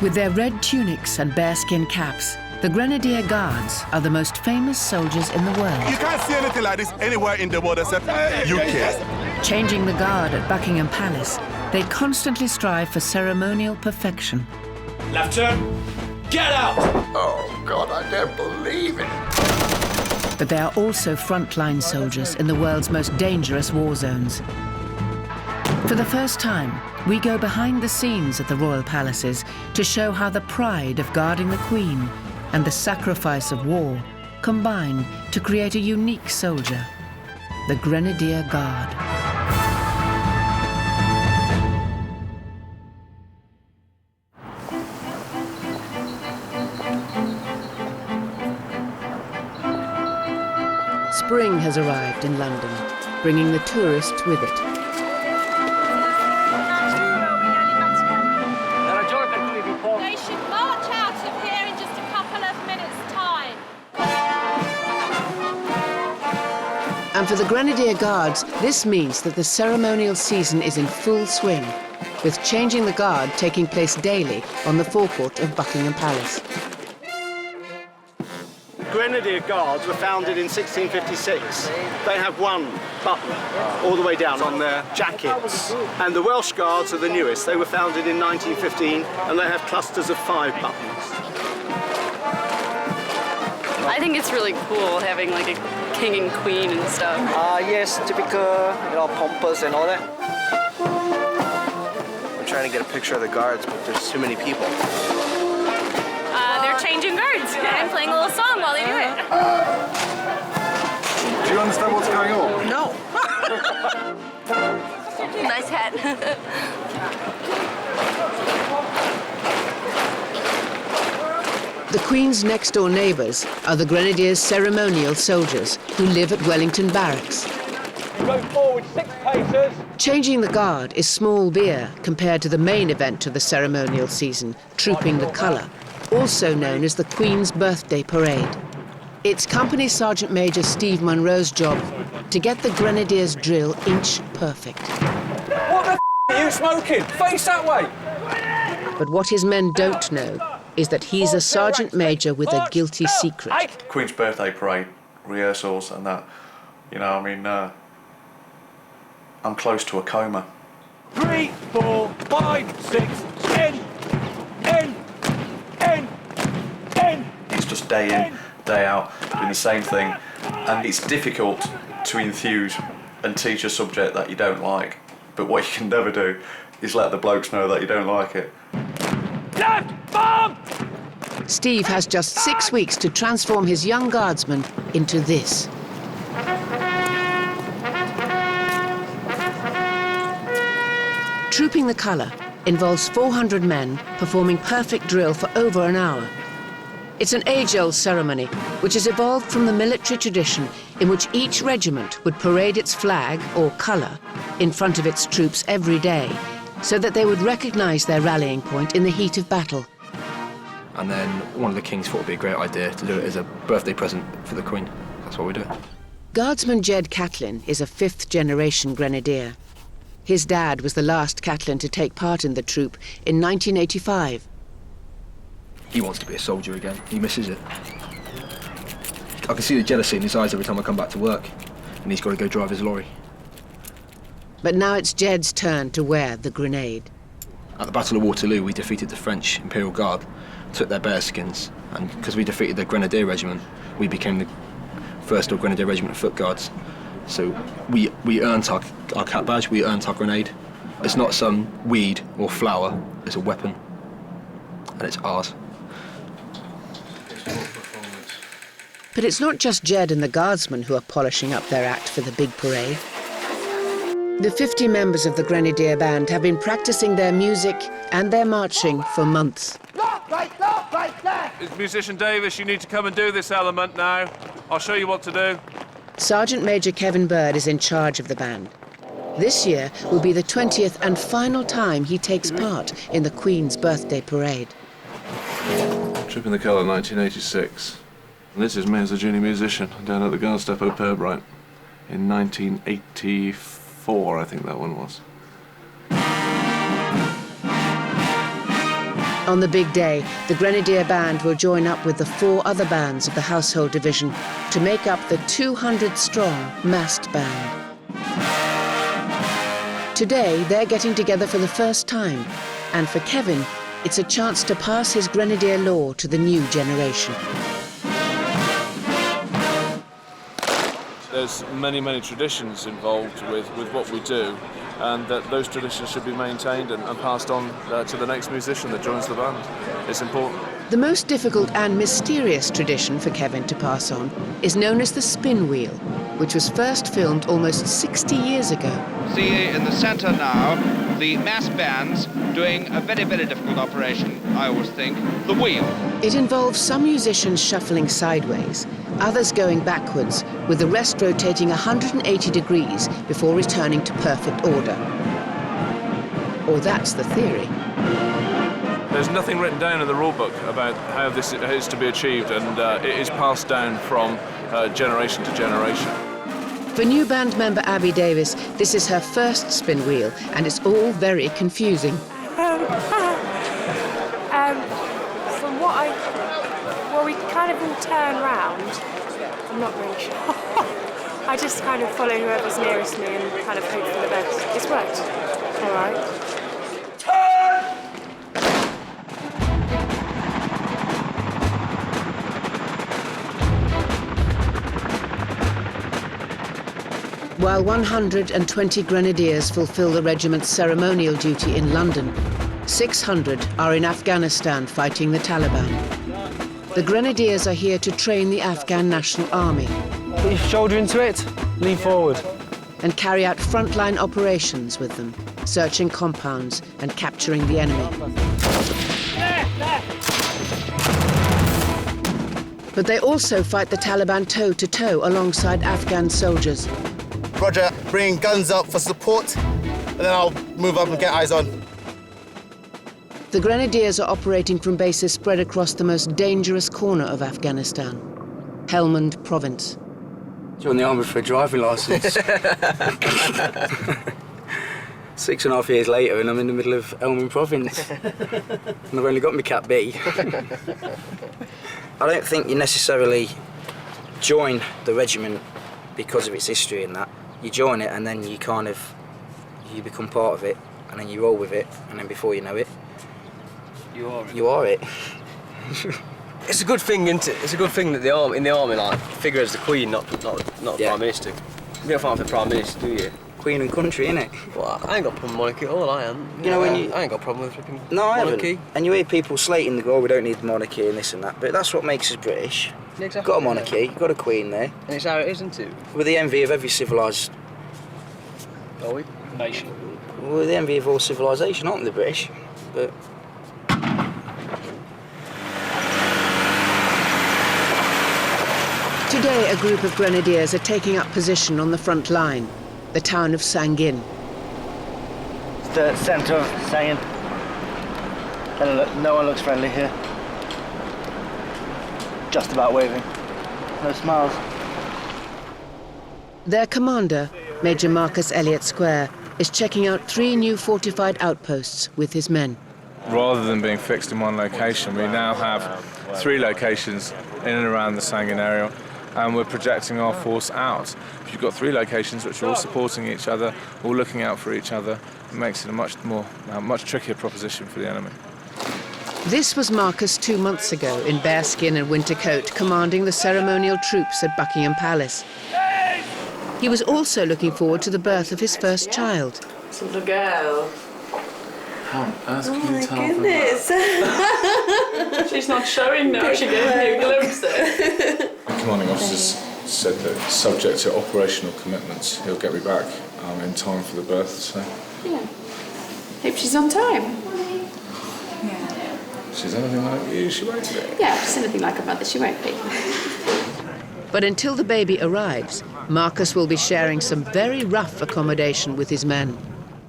With their red tunics and bearskin caps, the Grenadier Guards are the most famous soldiers in the world. You can't see anything like this anywhere in the world except UK. Changing the guard at Buckingham Palace, they constantly strive for ceremonial perfection. Left turn, get out! Oh, God, I don't believe it. But they are also frontline soldiers in the world's most dangerous war zones. For the first time, we go behind the scenes at the royal palaces to show how the pride of guarding the Queen and the sacrifice of war combine to create a unique soldier, the Grenadier Guard. Spring has arrived in London, bringing the tourists with it. They should march out of here in just a couple of minutes' time. And for the Grenadier Guards, this means that the ceremonial season is in full swing, with changing the guard taking place daily on the forecourt of Buckingham Palace. Grenadier Guards were founded in 1656. They have one button all the way down on their jackets. And the Welsh Guards are the newest. They were founded in 1915 and they have clusters of 5 buttons. I think it's really cool having like a king and queen and stuff. Yes, typical, pompous and all that. I'm trying to get a picture of the guards, but there's too many people. They're changing guards and playing a little song while they do it. Do you understand what's going on? No. Nice hat. The Queen's next-door neighbours are the Grenadiers' ceremonial soldiers who live at Wellington Barracks. Go forward 6 paces. Changing the guard is small beer compared to the main event of the ceremonial season, Trooping the Colour, also known as the Queen's Birthday Parade. It's Company Sergeant Major Steve Munro's job to get the Grenadiers' drill inch perfect. What the f*** are you smoking? Face that way! But what his men don't know is that he's a Sergeant Major with a guilty secret. Queen's Birthday Parade, rehearsals and that, you know, I mean, I'm close to a coma. 3, 4, 5, 6, 10, 10, 10, 10. It's just day in, day out, doing the same thing, and it's difficult to enthuse and teach a subject that you don't like, but what you can never do is let the blokes know that you don't like it. Left, bomb! Steve has just 6 weeks to transform his young guardsmen into this. Trooping the Colour involves 400 men performing perfect drill for over an hour. It's an age-old ceremony which has evolved from the military tradition in which each regiment would parade its flag or colour in front of its troops every day so that they would recognise their rallying point in the heat of battle. And then one of the kings thought it would be a great idea to do it as a birthday present for the Queen. That's what we do. Guardsman Jed Catlin is a 5th-generation grenadier. His dad was the last Catlin to take part in the troop in 1985. He wants to be a soldier again. He misses it. I can see the jealousy in his eyes every time I come back to work, and he's got to go drive his lorry. But now it's Jed's turn to wear the grenade. At the Battle of Waterloo, we defeated the French Imperial Guard, took their bearskins, and because we defeated the Grenadier Regiment, we became the first Grenadier Regiment of Foot Guards. So we earned our cap badge, we earned our grenade. It's not some weed or flower, it's a weapon, and it's ours. But it's not just Jed and the Guardsmen who are polishing up their act for the big parade. The 50 members of the Grenadier Band have been practicing their music and their marching for months. It's Musician Davis, you need to come and do this element now. I'll show you what to do. Sergeant Major Kevin Bird is in charge of the band. This year will be the 20th and final time he takes part in the Queen's Birthday Parade. Trooping the Colour, 1986. And this is me as a junior musician down at the Guards Depot Purbright in 1984, I think that one was. On the big day, the Grenadier Band will join up with the 4 other bands of the Household Division to make up the 200-strong massed band. Today, they're getting together for the first time, and for Kevin, it's a chance to pass his Grenadier lore to the new generation. There's many traditions involved with what we do, and that those traditions should be maintained and passed on to the next musician that joins the band. It's important. The most difficult and mysterious tradition for Kevin to pass on is known as the spin wheel, which was first filmed almost 60 years ago. See in the centre now, the mass bands doing a very difficult operation, I always think, the wheel. It involves some musicians shuffling sideways, others going backwards, with the rest rotating 180 degrees before returning to perfect order. Or that's the theory. There's nothing written down in the rule book about how this is to be achieved, and it is passed down from generation to generation. For new band member Abby Davis, this is her first spin wheel, and it's all very confusing. From what we kind of all turn round. I'm not really sure. I just kind of follow whoever's nearest me and kind of hope for the best. It's worked. All right. While 120 Grenadiers fulfill the regiment's ceremonial duty in London, 600 are in Afghanistan fighting the Taliban. The Grenadiers are here to train the Afghan National Army. Put your shoulder into it, lean forward. And carry out frontline operations with them, searching compounds and capturing the enemy. But they also fight the Taliban toe-to-toe alongside Afghan soldiers. Roger, bringing guns up for support, and then I'll move up and get eyes on. The Grenadiers are operating from bases spread across the most dangerous corner of Afghanistan, Helmand Province. Joined the army for a driving licence. 6.5 years later and I'm in the middle of Helmand Province. And I've only got my Cat B. I don't think you necessarily join the regiment because of its history and that. You join it and then you become part of it, and then you roll with it, and then before you know it, you are it. It's a good thing, isn't it? It's a good thing that in the army, like, figure as the Queen, not the Prime Minister. You don't fight for the Prime Minister, do you? Queen and country, innit? Well, I ain't got a problem with monarchy at all, I am. You know, when I ain't got a problem with flipping monarchy. I haven't. And you hear people slating the goal, we don't need the monarchy and this and that, but that's what makes us British. Yeah, exactly. Got a monarchy, got a queen there. And it's how it is, isn't it? We're the envy of every civilised... Are we? Nation. We're the envy of all civilisation, aren't we, the British? But... Today, a group of Grenadiers are taking up position on the front line, the town of Sangin. It's the centre of Sangin. No one looks friendly here. Just about waving. No smiles. Their commander, Major Marcus Elliott Square, is checking out 3 new fortified outposts with his men. Rather than being fixed in one location, we now have 3 locations in and around the Sangin area, and we're projecting our force out. If you've got 3 locations which are all supporting each other, all looking out for each other, it makes it a much trickier proposition for the enemy. This was Marcus 2 months ago in bearskin and winter coat, commanding the ceremonial troops at Buckingham Palace. He was also looking forward to the birth of his first child. It's a little girl. How on earth can you tell Goodness. She's not showing now, she gave me a glimpse there. The commanding officer said that subject to operational commitments, he'll get me back in time for the birth, so... Yeah. Hope she's on time. She's anything like you, she won't be. Yeah, she's anything like her mother, she won't be. But until the baby arrives, Marcus will be sharing some very rough accommodation with his men.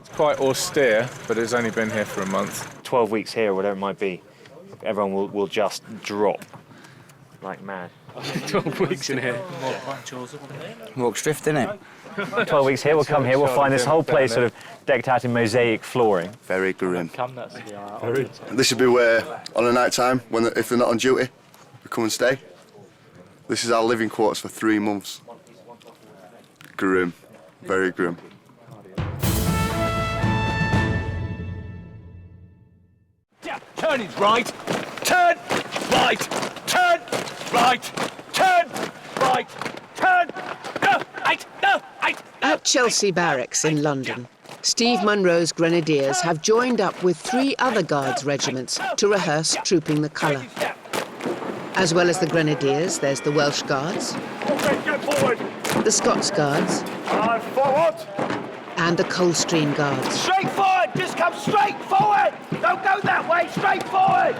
It's quite austere, but it's only been here for a month. 12 weeks here, or whatever it might be, everyone will just drop like mad. 12 weeks in here. Walks drift, innit? 12 weeks here, we'll come here, we'll find this whole place sort of decked out in mosaic flooring. Very grim. Very. This would be where, on a night time, if they're not on duty, we come and stay. This is our living quarters for 3 months. Grim. Very grim. Turn it right, turn right, turn right, turn right, turn, no, right, no, right. At Chelsea Barracks in London, Steve Munro's Grenadiers have joined up with 3 other Guards regiments to rehearse trooping the colour. As well as the Grenadiers, there's the Welsh Guards, the Scots Guards, Forward. and the Coldstream Guards. Straight forward, just come straight forward. Don't go that way, straight forward.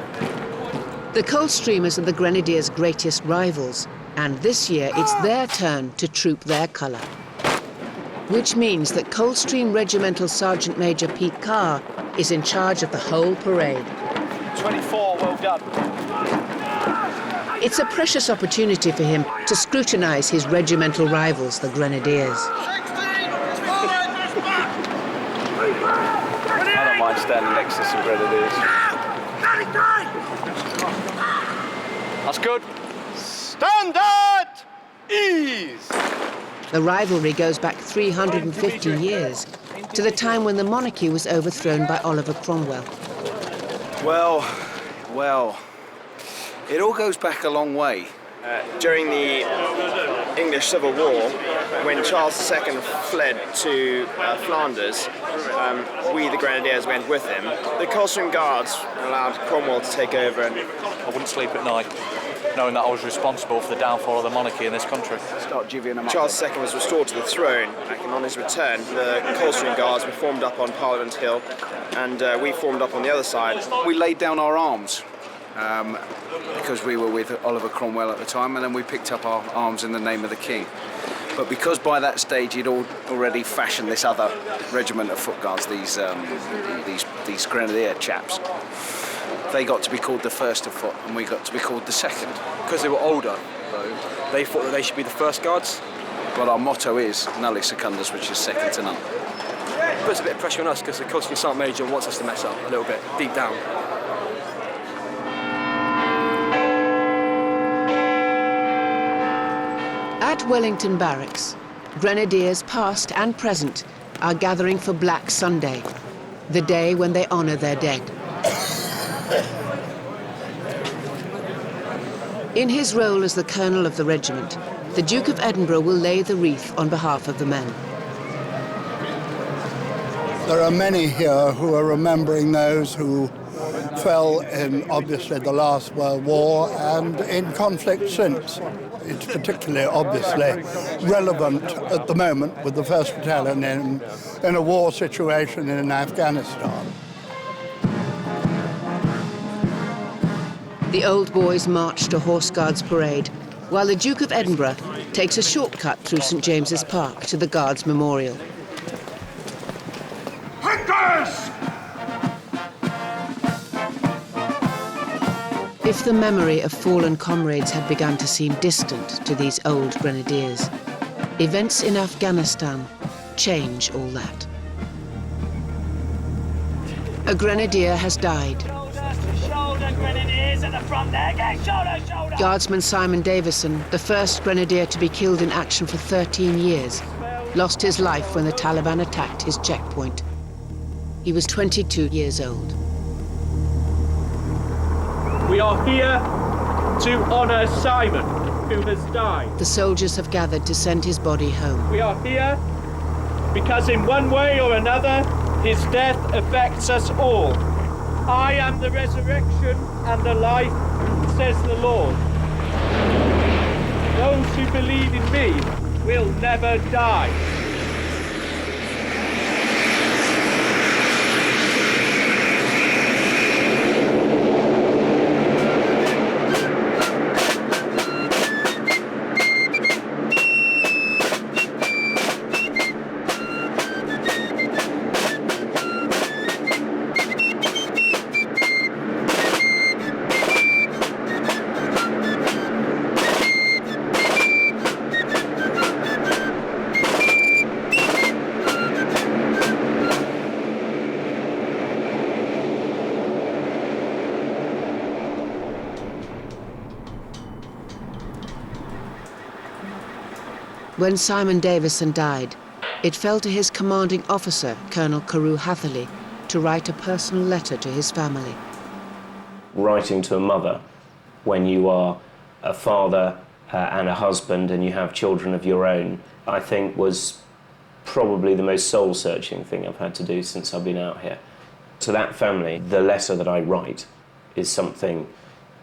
The Coldstreamers are the Grenadiers' greatest rivals, and this year it's their turn to troop their colour. Which means that Coldstream Regimental Sergeant Major Pete Carr is in charge of the whole parade. 24, well done. It's a precious opportunity for him to scrutinise his regimental rivals, the Grenadiers. I don't mind standing next to some Grenadiers. That's good. Standard ease! The rivalry goes back 350 years, to the time when the monarchy was overthrown by Oliver Cromwell. Well, it all goes back a long way. During the English Civil War, when Charles II fled to Flanders, we, the Grenadiers, went with him. The Coldstream Guards allowed Cromwell to take over. And I wouldn't sleep at night, knowing that I was responsible for the downfall of the monarchy in this country. Start jivvying them up. Charles II was restored to the throne, and on his return, the Coldstream Guards were formed up on Parliament Hill, and we formed up on the other side. We laid down our arms. Because we were with Oliver Cromwell at the time, and then we picked up our arms in the name of the King. But because by that stage he'd already fashioned this other regiment of foot guards, these Grenadier chaps, they got to be called the first of foot, and we got to be called the second. Because they were older, though, they thought that they should be the first guards. But our motto is Nulli Secundus, which is second to none. It puts a bit of pressure on us because the Coldstream Sergeant Major wants us to mess up a little bit, deep down. At Wellington Barracks, Grenadiers past and present are gathering for Black Sunday, the day when they honour their dead. In his role as the colonel of the regiment, the Duke of Edinburgh will lay the wreath on behalf of the men. There are many here who are remembering those who fell in, obviously, the last World War and in conflict since. It's particularly, obviously, relevant at the moment with the 1st Battalion in a war situation in Afghanistan. The old boys march to Horse Guards Parade, while the Duke of Edinburgh takes a shortcut through St James's Park to the Guards Memorial. If the memory of fallen comrades had begun to seem distant to these old Grenadiers, events in Afghanistan change all that. A Grenadier has died. Guardsman Simon Davison, the first Grenadier to be killed in action for 13 years, lost his life when the Taliban attacked his checkpoint. He was 22 years old. We are here to honour Simon, who has died. The soldiers have gathered to send his body home. We are here because in one way or another, his death affects us all. I am the resurrection and the life, says the Lord. Those who believe in me will never die. When Simon Davison died, it fell to his commanding officer, Colonel Carew Hatherley, to write a personal letter to his family. Writing to a mother when you are a father and a husband and you have children of your own, I think was probably the most soul-searching thing I've had to do since I've been out here. To that family, the letter that I write is something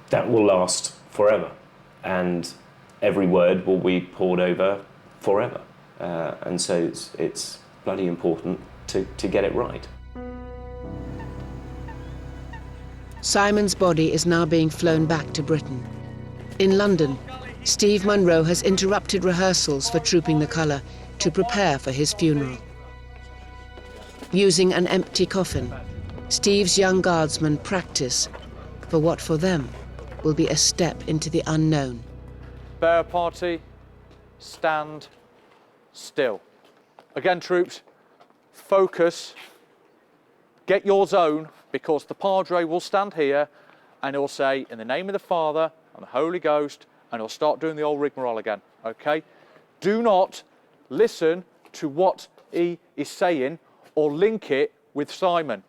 that will last forever, and every word will be pored over forever. And so it's bloody important to get it right. Simon's body is now being flown back to Britain. In London, Steve Munro has interrupted rehearsals for Trooping the Colour to prepare for his funeral. Using an empty coffin, Steve's young guardsmen practice for what for them will be a step into the unknown. Bear party, stand still. Again, troops, focus, get your zone, because the Padre will stand here and he'll say, in the name of the Father and the Holy Ghost, and he'll start doing the old rigmarole again, okay? Do not listen to what he is saying or link it with Simon.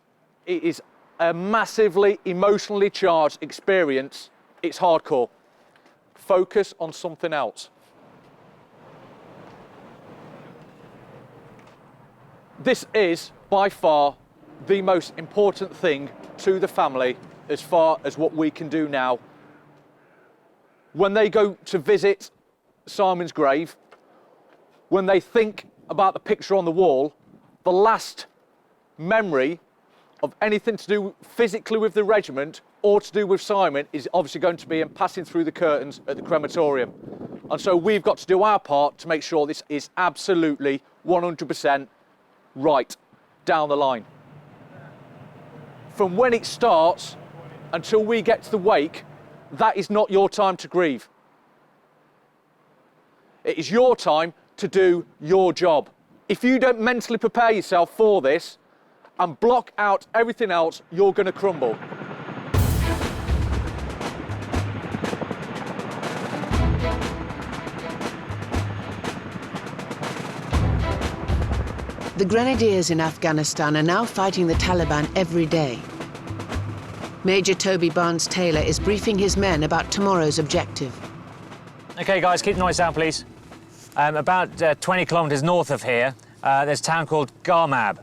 It is a massively emotionally charged experience. It's hardcore. Focus on something else. This is by far the most important thing to the family as far as what we can do now. When they go to visit Simon's grave, when they think about the picture on the wall, the last memory of anything to do physically with the regiment or to do with Simon is obviously going to be him passing through the curtains at the crematorium. And so we've got to do our part to make sure this is absolutely 100% right down the line. From when it starts until we get to the wake, that is not your time to grieve. It is your time to do your job. If you don't mentally prepare yourself for this and block out everything else, you're going to crumble. The Grenadiers in Afghanistan are now fighting the Taliban every day. Major Toby Barnes-Taylor is briefing his men about tomorrow's objective. OK, guys, keep the noise down, please. About 20 kilometres north of here, there's a town called Garmab.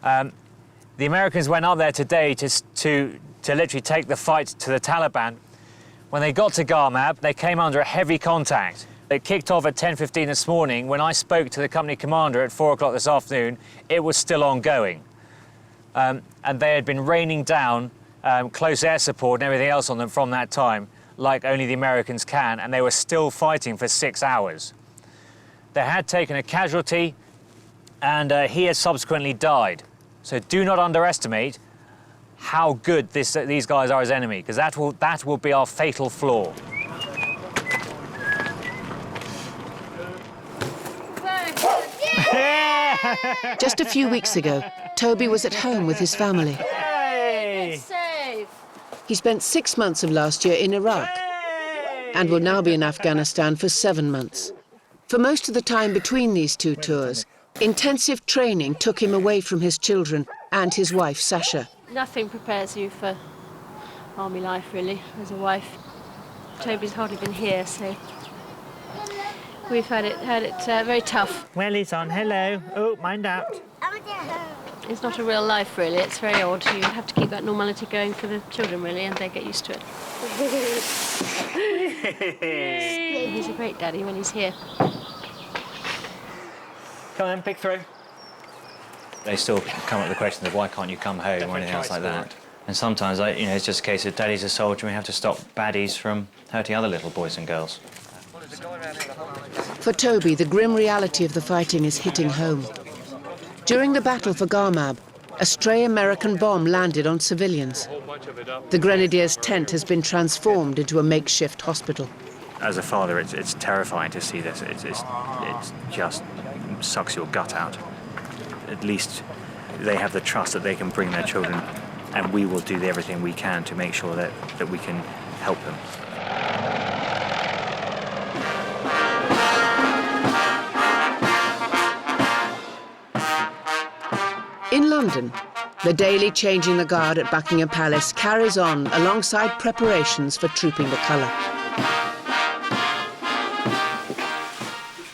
The Americans went up there today to literally take the fight to the Taliban. When they got to Garmab, they came under a heavy contact. It kicked off at 10:15 this morning. When I spoke to the company commander at 4 o'clock this afternoon, it was still ongoing. And they had been raining down close air support and everything else on them from that time, like only the Americans can, and they were still fighting for 6 hours. They had taken a casualty, and he had subsequently died. So do not underestimate how good these guys are as enemy, because that will be our fatal flaw. Just a few weeks ago, Toby was at home with his family. Hey! Safe. He spent 6 months of last year in Iraq and will now be in Afghanistan for 7 months. For most of the time between these two tours, intensive training took him away from his children and his wife, Sasha. Nothing prepares you for army life, really, as a wife. Toby's hardly been here, so we've had it very tough. Welly's on, hello. Oh, mind out. It's not a real life, really. It's very odd. You have to keep that normality going for the children, really, and they get used to it. He's a great daddy when he's here. Come on, pick through. They still come up with the question of why can't you come home or anything else like that. And sometimes, it's just a case of daddy's a soldier and we have to stop baddies from hurting other little boys and girls. For Toby, the grim reality of the fighting is hitting home. During the battle for Garmab, a stray American bomb landed on civilians. The Grenadiers' tent has been transformed into a makeshift hospital. As a father, it's terrifying to see this. It just sucks your gut out. At least they have the trust that they can bring their children, and we will do everything we can to make sure that we can help them. London, the daily changing the guard at Buckingham Palace carries on alongside preparations for trooping the colour.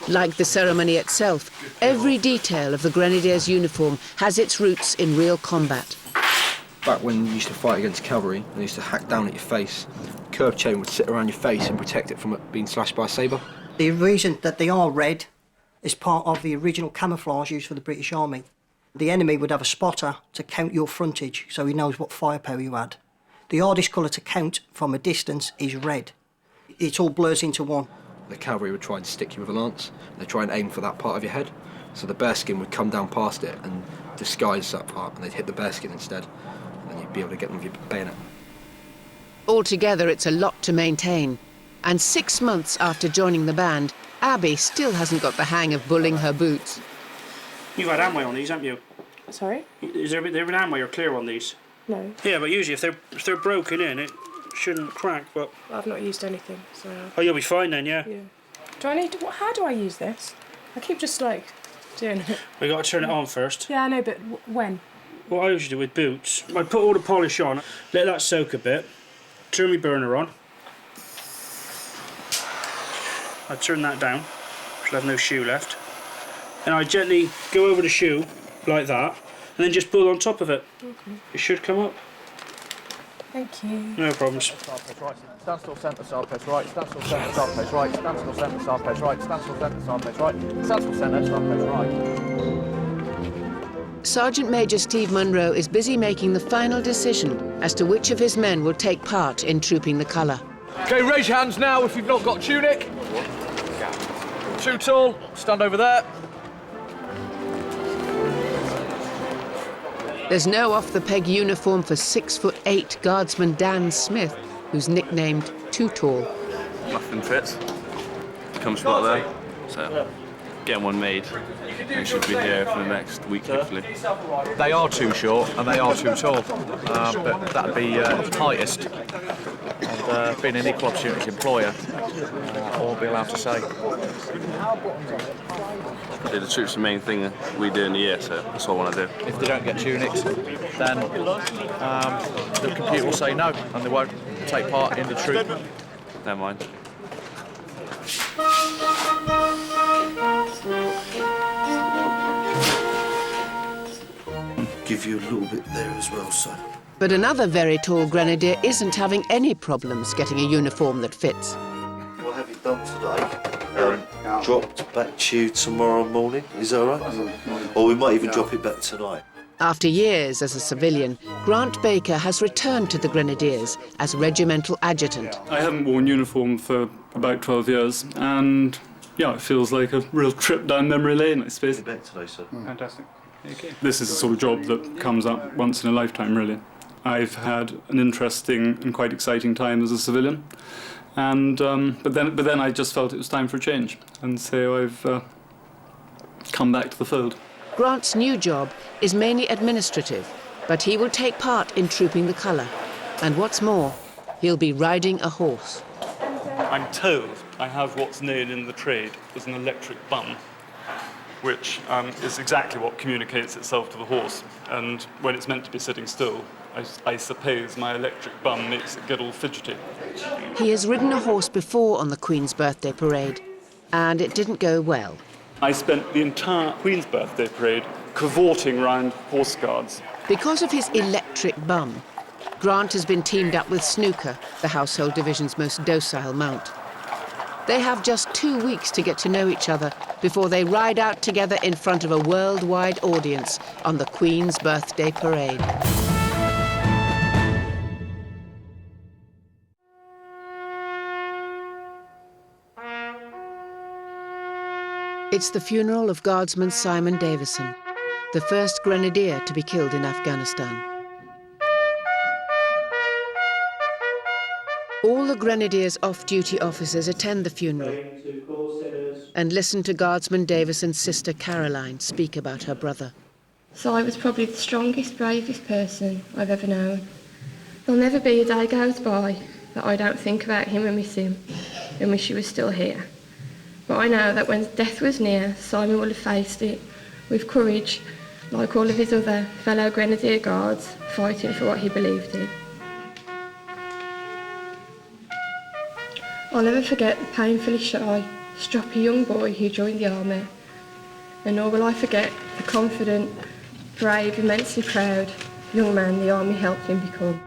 Like the ceremony itself, every detail of the Grenadiers' uniform has its roots in real combat. Back when you used to fight against cavalry, they used to hack down at your face. A curved chain would sit around your face and protect it from it being slashed by a sabre. The reason that they are red is part of the original camouflage used for the British Army. The enemy would have a spotter to count your frontage, so he knows what firepower you had. The hardest colour to count from a distance is red. It all blurs into one. The cavalry would try and stick you with a lance. They'd try and aim for that part of your head. So the bearskin would come down past it and disguise that part, and they'd hit the bearskin instead. And you'd be able to get them with your bayonet. Altogether, it's a lot to maintain. And 6 months after joining the band, Abby still hasn't got the hang of bulling her boots. You've had amway on these, haven't you? Sorry? Is there an amway or clear on these? No. Yeah, but usually if they're broken in, it shouldn't crack, but... I've not used anything, so... Oh, you'll be fine then, yeah? Yeah. Do I need to... How do I use this? I keep just, like, doing it. We got to turn it on first. Yeah, I know, but when? What I usually do with boots, I put all the polish on, let that soak a bit, turn my burner on. I turn that down, so I have no shoe left. And I gently go over the shoe, like that, and then just pull on top of it. Okay. It should come up. Thank you. No problems. Stand still, centre, side place right. Stand still, centre, side place right. Stand still, centre, side place right. Stand still, centre, side place right. Stand still, centre, side place right. Sergeant Major Steve Munro is busy making the final decision as to which of his men will take part in trooping the colour. Okay, raise your hands now if you've not got tunic. Too tall, stand over there. There's no off-the-peg uniform for 6'8" Guardsman Dan Smith, who's nicknamed Too Tall. Nothing fits. Comes from out there, so getting one made. We should be here for the next week, hopefully. They are too short and they are too tall, but that'd be tightest. And being an equal opportunity employer, all I'll be allowed to say. Yeah, the troop's the main thing we do in the year, so that's what I want to do. If they don't get tunics, then the computer will say no and they won't take part in the troop. Never mind. Give you a little bit there as well, son. But another very tall grenadier isn't having any problems getting a uniform that fits. What have you done today? Dropped back to you tomorrow morning, is that all right? Or we might even drop it back tonight. After years as a civilian, Grant Baker has returned to the Grenadiers as regimental adjutant. I haven't worn uniform for about 12 years, and yeah, it feels like a real trip down memory lane, I suppose. You're back today, sir. Fantastic. Okay. This is the sort of job that comes up once in a lifetime, really. I've had an interesting and quite exciting time as a civilian, and but then I just felt it was time for a change, and so I've come back to the fold. Grant's new job is mainly administrative, but he will take part in trooping the colour. And what's more, he'll be riding a horse. I'm told I have what's known in the trade as an electric bum, which is exactly what communicates itself to the horse. And when it's meant to be sitting still, I suppose my electric bum makes it get all fidgety. He has ridden a horse before on the Queen's birthday parade, and it didn't go well. I spent the entire Queen's birthday parade cavorting round horse guards. Because of his electric bum, Grant has been teamed up with Snooker, the household division's most docile mount. They have just 2 weeks to get to know each other before they ride out together in front of a worldwide audience on the Queen's birthday parade. It's the funeral of Guardsman Simon Davison, the first grenadier to be killed in Afghanistan. All the Grenadiers' off-duty officers attend the funeral and listen to Guardsman Davison's sister Caroline speak about her brother. Si was probably the strongest, bravest person I've ever known. There'll never be a day goes by that I don't think about him and miss him and wish he was still here. But I know that when death was near, Simon would have faced it with courage like all of his other fellow Grenadier Guards, fighting for what he believed in. I'll never forget the painfully shy, stroppy young boy who joined the army, and nor will I forget the confident, brave, immensely proud young man the army helped him become.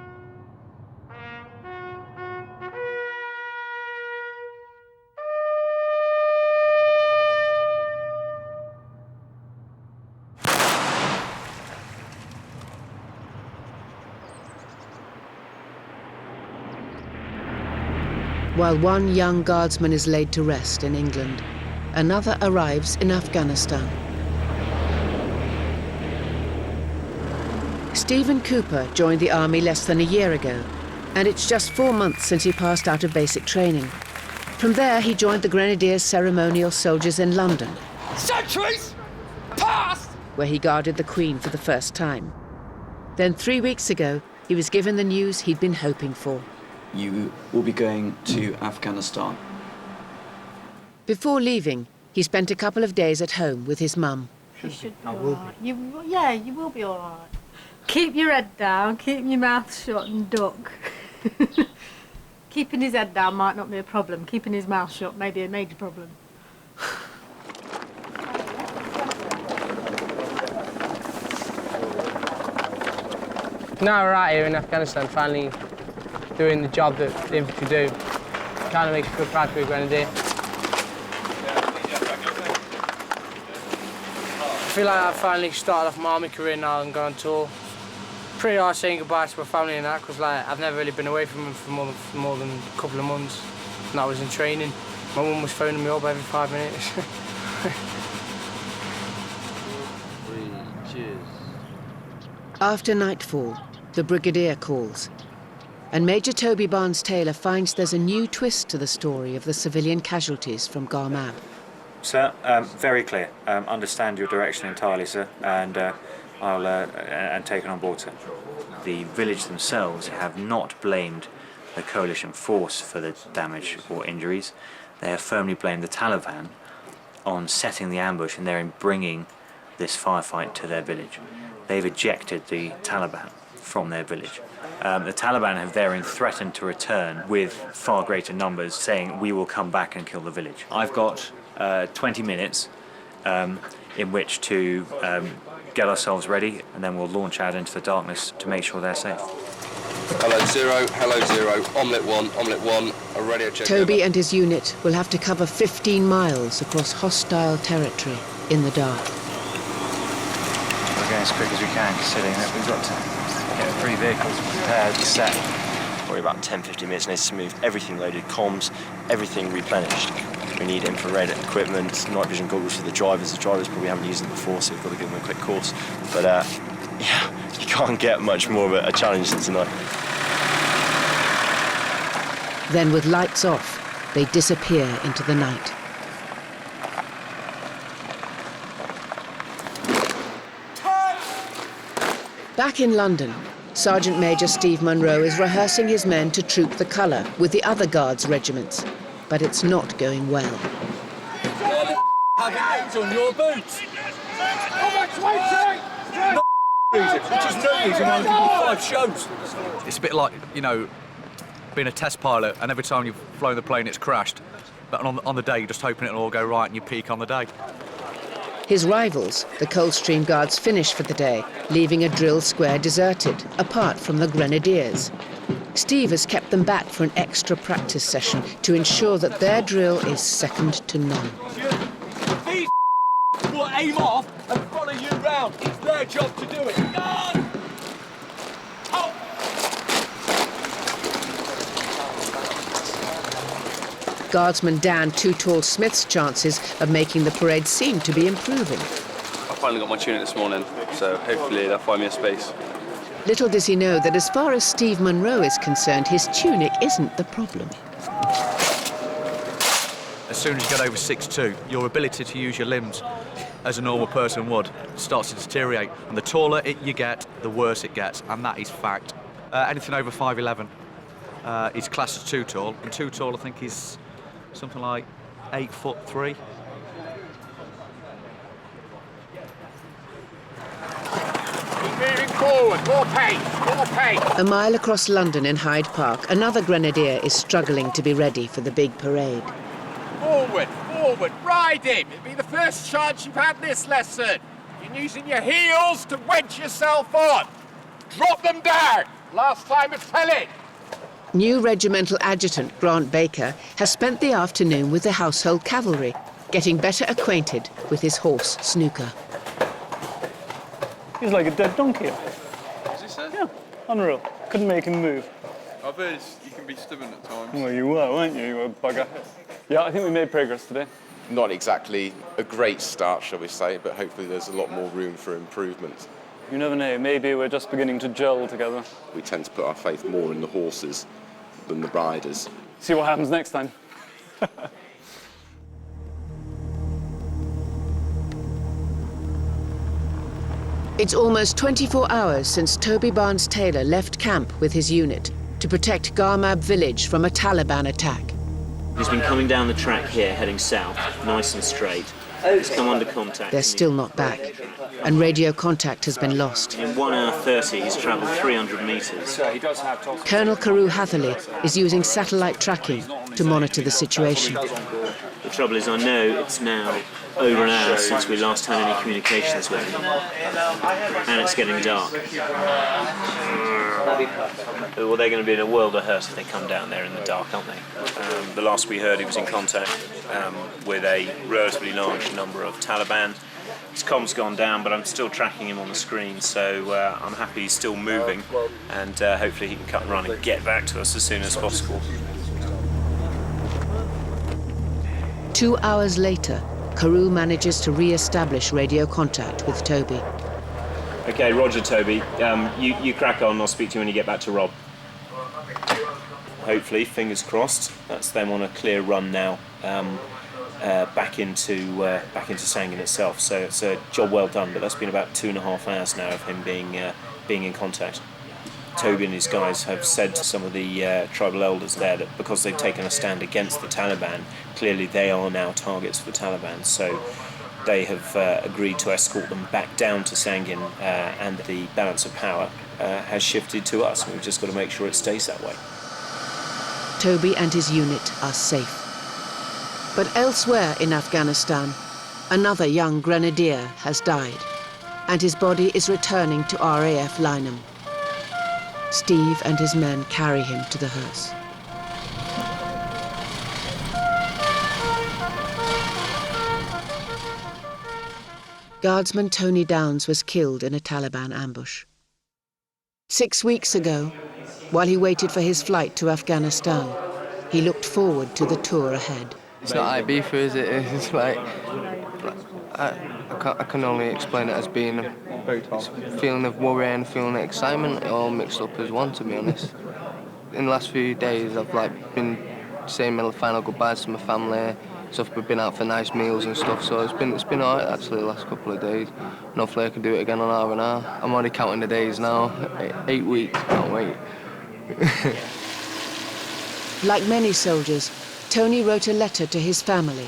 While one young guardsman is laid to rest in England, another arrives in Afghanistan. Stephen Cooper joined the army less than a year ago, and it's just 4 months since he passed out of basic training. From there, he joined the Grenadier ceremonial soldiers in London. Sentries! Past! Where he guarded the Queen for the first time. Then 3 weeks ago, he was given the news he'd been hoping for. You will be going to Afghanistan. Before leaving, he spent a couple of days at home with his mum. You should be all right. You will be all right. Keep your head down, keep your mouth shut and duck. Keeping his head down might not be a problem. Keeping his mouth shut may be a major problem. Now we're out here in Afghanistan, finally doing the job that the infantry do. Kind of makes you feel proud to be a Grenadier. I feel like I've finally started off my army career now and gone on tour. Pretty hard saying goodbye to my family and that, because like, I've never really been away from them for more than a couple of months. And I was in training. My mum was phoning me up every 5 minutes. After nightfall, the Brigadier calls. And Major Toby Barnes-Taylor finds there's a new twist to the story of the civilian casualties from Guarmab. Sir, very clear. Understand your direction entirely, sir, and I'll take it on board, sir. The village themselves have not blamed the coalition force for the damage or injuries. They have firmly blamed the Taliban on setting the ambush and therein bringing this firefight to their village. They've ejected the Taliban from their village. The Taliban have therein threatened to return with far greater numbers, saying we will come back and kill the village. I've got 20 minutes in which to get ourselves ready, and then we'll launch out into the darkness to make sure they're safe. Hello 0, omelette 1, a radio check. Toby and his unit will have to cover 15 miles across hostile territory in the dark. We're going as quick as we can, considering that we've got to get 3 vehicles prepared, set. Probably about 10-15 minutes, needs to move everything loaded, comms, everything replenished. We need infrared equipment, night vision goggles for the drivers. The drivers probably haven't used them before, so we've got to give them a quick course. But yeah, you can't get much more of a challenge than tonight. Then with lights off, they disappear into the night. Back in London, Sergeant Major Steve Munro is rehearsing his men to troop the colour with the other Guards regiments, but it's not going well. Having on your boots. It's a bit like, you know, being a test pilot, and every time you've flown the plane, it's crashed. But on the day, you're just hoping it'll all go right and you peak on the day. His rivals, the Coldstream Guards, finish for the day, leaving a drill square deserted, apart from the Grenadiers. Steve has kept them back for an extra practice session to ensure that their drill is second to none. These will aim off and follow you round. It's their job to do it. Guard! Guardsman Dan Too Tall Smith's chances of making the parade seem to be improving. I finally got my tunic this morning, so hopefully they'll find me a space. Little does he know that as far as Steve Munro is concerned, his tunic isn't the problem. As soon as you get over 6'2", your ability to use your limbs as a normal person would starts to deteriorate. And the taller you get, the worse it gets, and that is fact. Anything over 5'11" is classed as too tall, and too tall I think is something like 8'3". forward, more pace, more pace. A mile across London in Hyde Park, another grenadier is struggling to be ready for the big parade. Forward, forward, ride him. It'll be the first chance you've had this lesson. You're using your heels to wedge yourself on. Drop them down. Last time at telling. New regimental adjutant Grant Baker has spent the afternoon with the household cavalry, getting better acquainted with his horse, Snooker. He's like a dead donkey. Is he, sir? Yeah, unreal. Couldn't make him move. I've heard you can be stubborn at times. Well, you were, weren't you? You were a bugger. Yeah, I think we made progress today. Not exactly a great start, shall we say, but hopefully there's a lot more room for improvement. You never know, maybe we're just beginning to gel together. We tend to put our faith more in the horses than the riders. See what happens next time. It's almost 24 hours since Toby Barnes-Taylor left camp with his unit to protect Garmab village from a Taliban attack. He's been coming down the track here, heading south, nice and straight. He's come under contact. They're still not back, and radio contact has been lost. In 1 hour 30, he's travelled 300 metres. Colonel Carew Hatherley is using satellite tracking to monitor the situation. The trouble is, I know it's now over an hour since we last had any communications with him, and it's getting dark. Well, they're going to be in a world of hurt if they come down there in the dark, aren't they? The last we heard, he was in contact with a relatively large number of Taliban. His com's gone down, but I'm still tracking him on the screen, so I'm happy he's still moving, and hopefully he can cut and run and get back to us as soon as possible. 2 hours later, Carew manages to re-establish radio contact with Toby. Okay, roger, Toby. You crack on, I'll speak to you when you get back to Rob. Hopefully, fingers crossed, that's them on a clear run now, back into Sangin itself. So it's a job well done, but that's been about 2.5 hours now of him being in contact. Toby and his guys have said to some of the tribal elders there that because they've taken a stand against the Taliban, clearly they are now targets for the Taliban. So they have agreed to escort them back down to Sangin, and the balance of power has shifted to us. We've just got to make sure it stays that way. Toby and his unit are safe. But elsewhere in Afghanistan, another young grenadier has died, and his body is returning to RAF Lynham. Steve and his men carry him to the hearse. Guardsman Tony Downs was killed in a Taliban ambush. 6 weeks ago, while he waited for his flight to Afghanistan, he looked forward to the tour ahead. It's not Ibiza, is it? It's like I can only explain it as being a feeling of worry and feeling of excitement, all mixed up as one, to be honest. In the last few days, I've been saying my final goodbyes to my family. Stuff, we've been out for nice meals and stuff, so it's been alright actually the last couple of days. And hopefully I can do it again on R&R. I'm already counting the days now. 8 weeks, can't wait. Like many soldiers, Tony wrote a letter to his family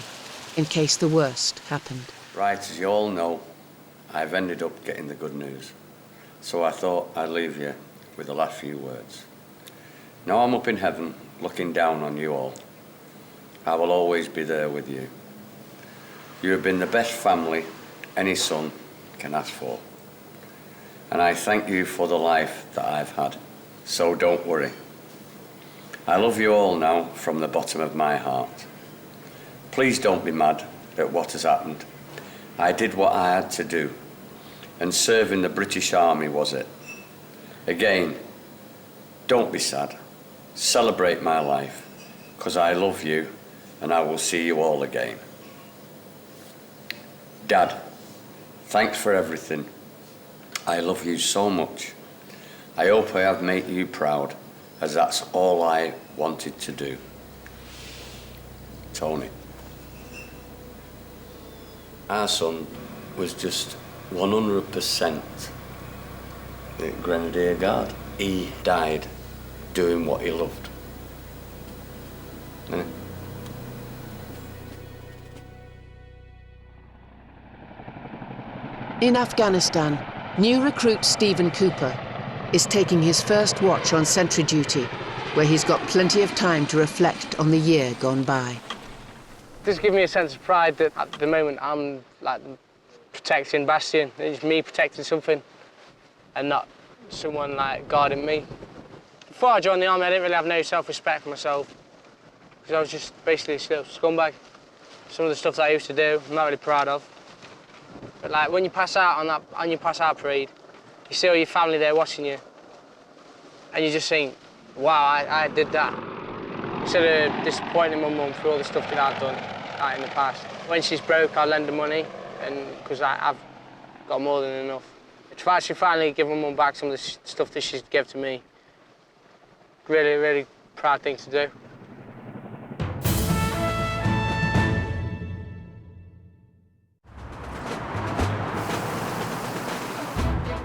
in case the worst happened. Right, as you all know, I've ended up getting the good news. So I thought I'd leave you with the last few words. Now I'm up in heaven, looking down on you all. I will always be there with you. You have been the best family any son can ask for. And I thank you for the life that I've had. So don't worry. I love you all now from the bottom of my heart. Please don't be mad at what has happened. I did what I had to do, and serving the British Army was it. Again, don't be sad. Celebrate my life, because I love you, and I will see you all again. Dad, thanks for everything. I love you so much. I hope I have made you proud, as that's all I wanted to do. Tony. Our son was just 100% the Grenadier Guard. He died doing what he loved. Yeah. In Afghanistan, new recruit Stephen Cooper is taking his first watch on sentry duty, where he's got plenty of time to reflect on the year gone by. This gives me a sense of pride that at the moment I'm like protecting Bastion. It's me protecting something and not someone like guarding me. Before I joined the army, I didn't really have no self-respect for myself because I was just basically a scumbag. Some of the stuff that I used to do, I'm not really proud of. But like when you pass out on your pass out parade, you see all your family there watching you, and you just think, wow, I did that. Instead of disappointing my mum for all the stuff that I've done in the past. When she's broke, I lend her money, and because I've got more than enough. To actually finally give my mum back some of the stuff that she's given to me, really, really proud thing to do.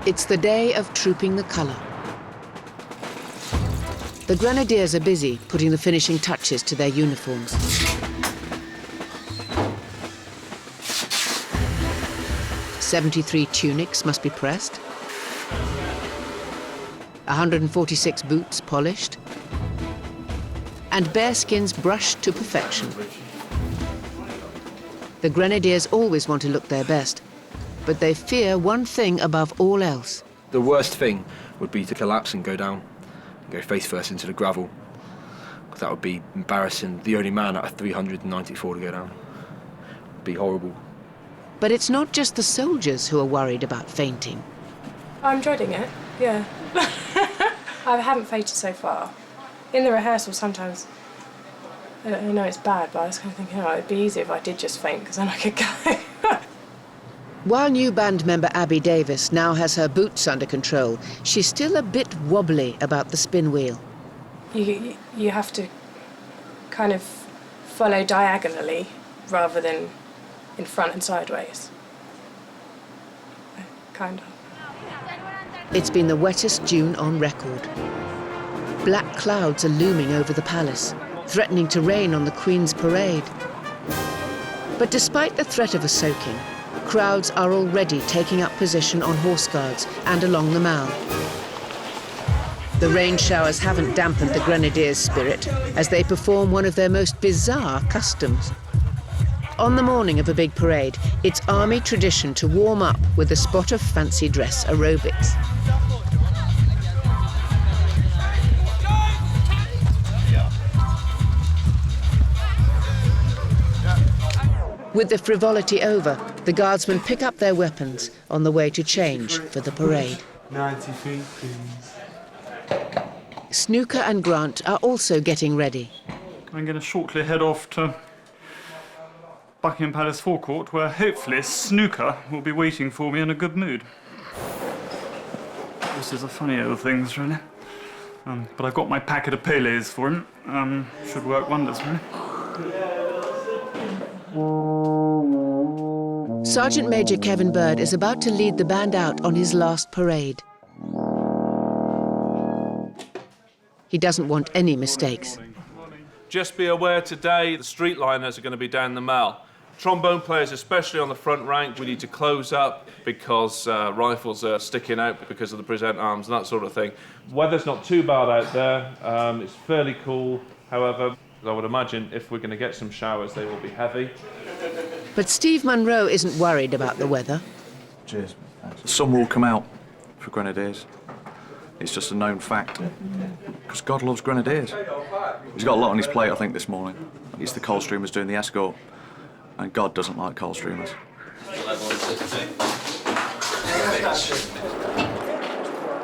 It's the day of trooping the colour. The Grenadiers are busy putting the finishing touches to their uniforms. "73 tunics must be pressed, 146 boots polished, and bearskins brushed to perfection. The Grenadiers always want to look their best, but they fear one thing above all else. The worst thing would be to collapse and go down, and go face first into the gravel. That would be embarrassing. The only man out of 394 to go down. It'd be horrible. But it's not just the soldiers who are worried about fainting. I'm dreading it, yeah. I haven't fainted so far. In the rehearsal sometimes, I know it's bad, but I was kind of thinking, it'd be easier if I did just faint, because then I could go. While new band member Abby Davis now has her boots under control, she's still a bit wobbly about the spin wheel. You have to kind of follow diagonally rather than in front and sideways. Kind of. It's been the wettest June on record. Black clouds are looming over the palace, threatening to rain on the Queen's parade. But despite the threat of a soaking, crowds are already taking up position on horse guards and along the Mall. The rain showers haven't dampened the Grenadiers' spirit as they perform one of their most bizarre customs. On the morning of a big parade, it's army tradition to warm up with a spot of fancy dress aerobics. With the frivolity over, the guardsmen pick up their weapons on the way to change for the parade. 90 feet, please. Snooker and Grant are also getting ready. I'm going to shortly head off to Buckingham Palace forecourt, where hopefully Snooker will be waiting for me in a good mood. This is a funny old things, really. But I've got my packet of Pele's for him. Should work wonders, really. Sergeant Major Kevin Bird is about to lead the band out on his last parade. He doesn't want any mistakes. Just be aware today the streetliners are going to be down the Mall. Trombone players, especially on the front rank, we need to close up because rifles are sticking out because of the present arms and that sort of thing. Weather's not too bad out there. It's fairly cool. However, I would imagine if we're going to get some showers, they will be heavy. But Steve Munro isn't worried about the weather. Cheers. The sun will come out for Grenadiers. It's just a known fact. Because God loves Grenadiers. He's got a lot on his plate, I think, this morning. It's the Coldstreamers doing the escort. And God doesn't like Coldstreamers.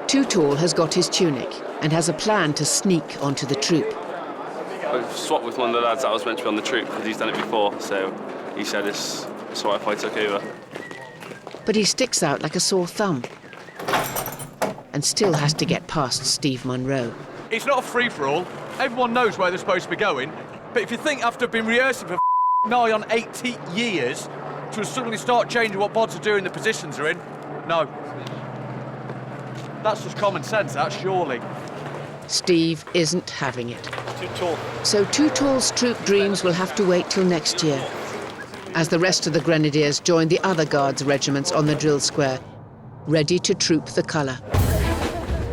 Too Tall has got his tunic and has a plan to sneak onto the troop. I've swapped with one of the lads that was meant to be on the troop because he's done it before, so he said it's all right if I took over. But he sticks out like a sore thumb and still has to get past Steve Munro. It's not a free-for-all. Everyone knows where they're supposed to be going. But if you think after been rehearsing for nigh on 80 years to suddenly start changing what bods are doing, the positions they're in, no. That's just common sense, that, surely. Steve isn't having it. Too tall. So Too Tall's troop dreams will have to wait till next year, as the rest of the Grenadiers join the other Guards regiments on the drill square, ready to troop the colour.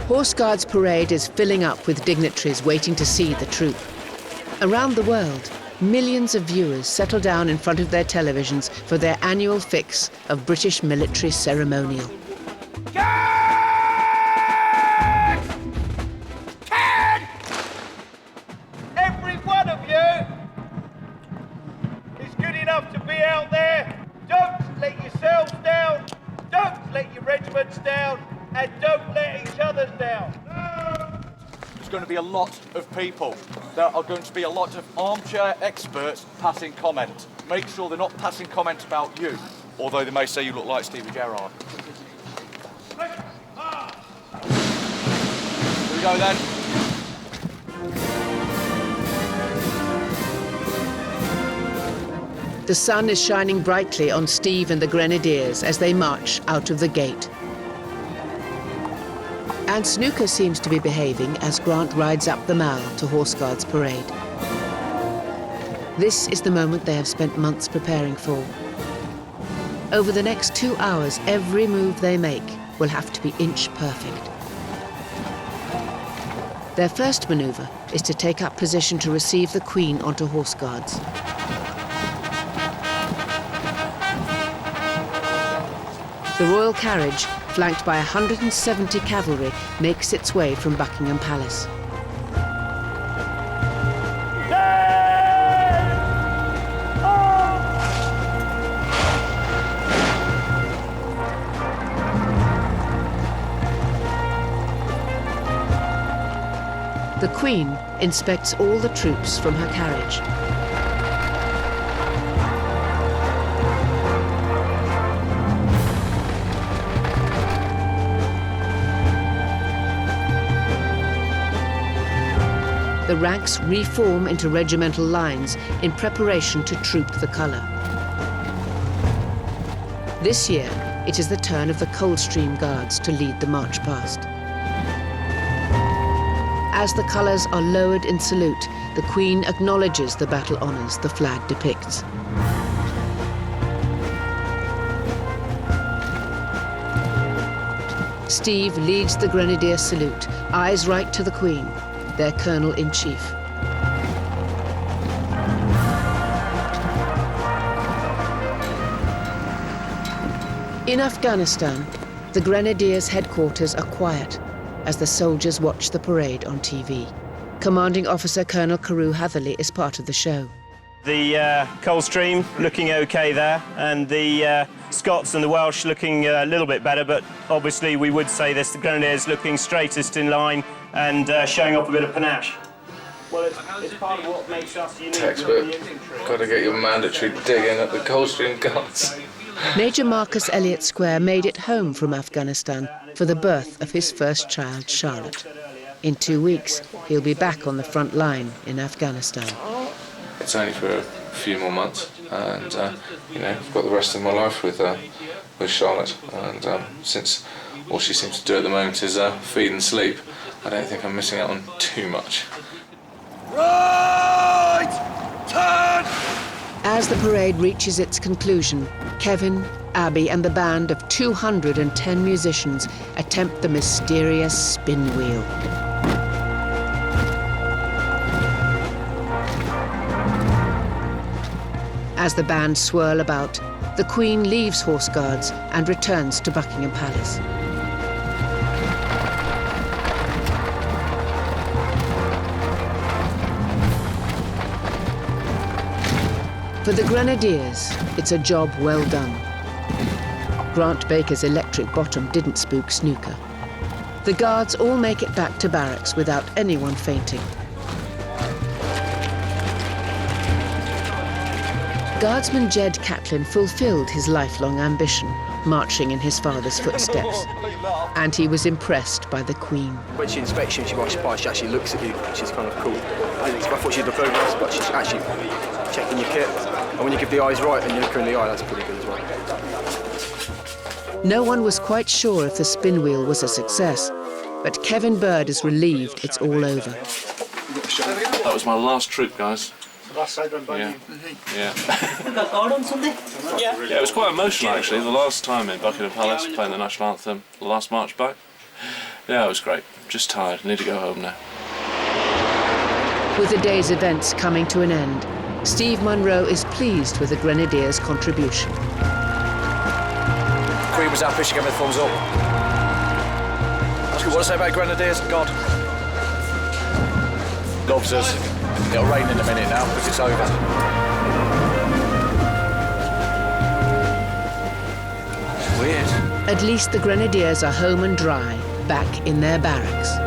Horse Guards Parade is filling up with dignitaries waiting to see the troop. Around the world, millions of viewers settle down in front of their televisions for their annual fix of British military ceremonial. Every one of you is good enough to be out there. Don't let yourselves down, don't let your regiments down, and don't let each other down. There's going to be a lot of people. There are going to be a lot of armchair experts passing comment. Make sure they're not passing comment about you, although they may say you look like Stevie Gerrard. Here we go then. The sun is shining brightly on Steve and the Grenadiers as they march out of the gate. And Snooker seems to be behaving as Grant rides up the Mall to Horse Guards Parade. This is the moment they have spent months preparing for. Over the next 2 hours, every move they make will have to be inch perfect. Their first manoeuvre is to take up position to receive the Queen onto Horse Guards. The royal carriage, flanked by 170 cavalry, makes its way from Buckingham Palace. The Queen inspects all the troops from her carriage. The ranks reform into regimental lines in preparation to troop the colour. This year, it is the turn of the Coldstream Guards to lead the march past. As the colours are lowered in salute, the Queen acknowledges the battle honours the flag depicts. Steve leads the Grenadier salute, eyes right to the Queen, their Colonel-in-Chief. In Afghanistan, the Grenadiers' headquarters are quiet as the soldiers watch the parade on TV. Commanding Officer Colonel Carew Hatherley is part of the show. The Coldstream looking okay there, and the Scots and the Welsh looking a little bit better, but obviously we would say this, the Grenadiers looking straightest in line and showing off a bit of panache. Well, it's part of what makes us unique. Textbook. Got to get your mandatory digging at the Coldstream Guards. Major Marcus Elliott Square made it home from Afghanistan for the birth of his first child, Charlotte. In 2 weeks, he'll be back on the front line in Afghanistan. It's only for a few more months, and you know, I've got the rest of my life with Charlotte. And since all she seems to do at the moment is feed and sleep, I don't think I'm missing out on too much. Right! Turn! As the parade reaches its conclusion, Kevin, Abby and the band of 210 musicians attempt the mysterious spin wheel. As the band swirl about, the Queen leaves Horse Guards and returns to Buckingham Palace. For the Grenadiers, it's a job well done. Grant Baker's electric bottom didn't spook Snooker. The guards all make it back to barracks without anyone fainting. Guardsman Jed Catlin fulfilled his lifelong ambition, marching in his father's footsteps. And he was impressed by the Queen. When she inspects you, she walks by, she actually looks at you, which is kind of cool. I thought she'd look over us, but she's actually checking your kit. And when you give the eyes right and you look her in the eye, that's pretty good as well. No one was quite sure if the spin wheel was a success, but Kevin Bird is relieved it's all over. That was my last troop, guys. Yeah. on Sunday? Yeah, it was quite emotional actually. The last time in Buckingham Palace playing the national anthem, the last march back. Yeah, it was great. Just tired. I need to go home now. With the day's events coming to an end, Steve Munro is pleased with the Grenadiers' contribution. Queen was happy, she gave me the thumbs up. Ask you what to say about Grenadiers? God. Loves us. It'll rain in a minute now because it's over. Weird. At least the Grenadiers are home and dry, back in their barracks.